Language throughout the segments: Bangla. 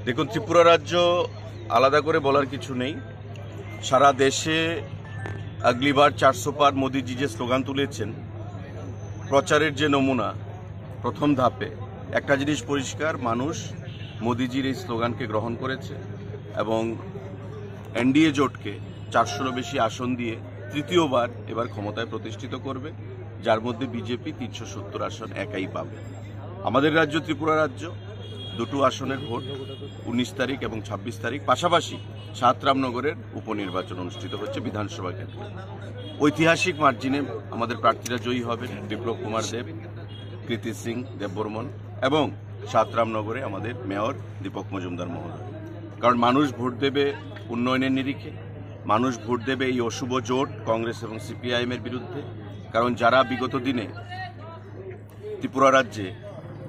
দেখুন, ত্রিপুরা রাজ্য আলাদা করে বলার কিছু নেই। সারা দেশে আগলিবার 400 পার মোদিজি যে স্লোগান তুলেছেন, প্রচারের যে নমুনা প্রথম ধাপে, একটা জিনিস পরিষ্কার, মানুষ মোদিজির এই স্লোগানকে গ্রহণ করেছে এবং এনডিএ জোটকে 400-রও বেশি আসন দিয়ে তৃতীয়বার এবার ক্ষমতায় প্রতিষ্ঠিত করবে, যার মধ্যে বিজেপি 370 আসন একাই পাবে। আমাদের রাজ্য ত্রিপুরা রাজ্য দুটো আসনের ভোট 19 তারিখ এবং 26 তারিখ, পাশাপাশি সাতরামনগরের উপনির্বাচন অনুষ্ঠিত হচ্ছে বিধানসভা ক্ষেত্রে। ঐতিহাসিক মার্জিনে আমাদের প্রার্থীরা জয়ী হবেন, বিপ্লব কুমার দেব, কৃতি সিং দেববর্মন এবং সাতরামনগরে আমাদের মেয়র দীপক মজুমদার মহোদয়। কারণ মানুষ ভোট দেবে উন্নয়নের নিরিখে, মানুষ ভোট দেবে এই অশুভ জোট কংগ্রেস এবং সিপিআইএম এর বিরুদ্ধে। কারণ যারা বিগত দিনে ত্রিপুরা রাজ্যে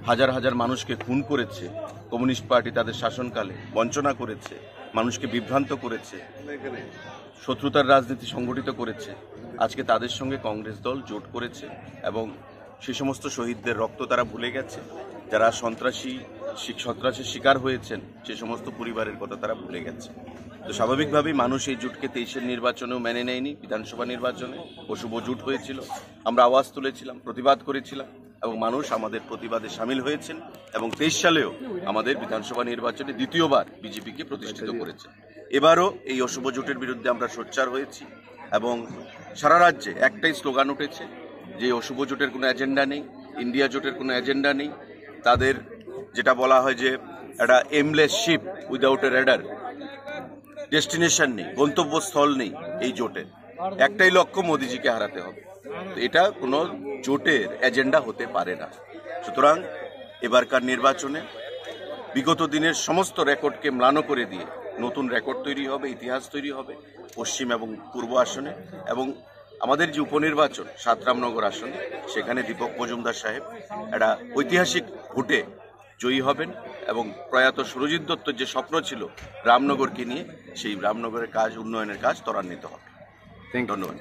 হাজার হাজার মানুষকে খুন করেছে, কমিউনিস্ট পার্টি তাদের শাসনকালে বঞ্চনা করেছে, মানুষকে বিভ্রান্ত করেছে, শত্রুতার রাজনীতি সংগঠিত করেছে, আজকে তাদের সঙ্গে কংগ্রেস দল জোট করেছে এবং সে সমস্ত শহীদদের রক্ত তারা ভুলে গেছে। যারা সন্ত্রাসের শিকার হয়েছেন সে সমস্ত পরিবারের কথা তারা ভুলে গেছে। তো স্বাভাবিকভাবেই মানুষ এই জোটকে 23-এর নির্বাচনেও মেনে নেয়নি। বিধানসভা নির্বাচনে অশুভ জোট হয়েছিল, আমরা আওয়াজ তুলেছিলাম, প্রতিবাদ করেছিলাম এবং মানুষ আমাদের প্রতিবাদে সামিল হয়েছেন এবং 23 সালেও আমাদের বিধানসভা নির্বাচনে দ্বিতীয়বার বিজেপিকে প্রতিষ্ঠিত করেছে। এবারও এই অশুভ জোটের বিরুদ্ধে আমরা সোচ্চার হয়েছি এবং সারা রাজ্যে একটাই স্লোগান উঠেছে যে অশুভ জোটের কোনো এজেন্ডা নেই, ইন্ডিয়া জোটের কোনো এজেন্ডা নেই। তাদের যেটা বলা হয় যে একটা aimless ship without a rudder, destination নেই, গন্তব্যস্থল নেই এই জোটের। একটাই লক্ষ্য, মোদিজিকে হারাতে হবে। তো এটা কোনো জোটের এজেন্ডা হতে পারে না। সুতরাং এবারকার নির্বাচনে বিগত দিনের সমস্ত রেকর্ডকে ম্লান করে দিয়ে নতুন রেকর্ড তৈরি হবে, ইতিহাস তৈরি হবে পশ্চিম এবং পূর্ব আসনে। এবং আমাদের যে উপনির্বাচন সাতরামনগর আসনে, সেখানে দীপক মজুমদার সাহেব একটা ঐতিহাসিক ভোটে জয়ী হবেন এবং প্রয়াত সুরজিৎ দত্তর যে স্বপ্ন ছিল রামনগরকে নিয়ে, সেই রামনগরের কাজ, উন্নয়নের কাজ ত্বরান্বিত হবে। ধন্যবাদ।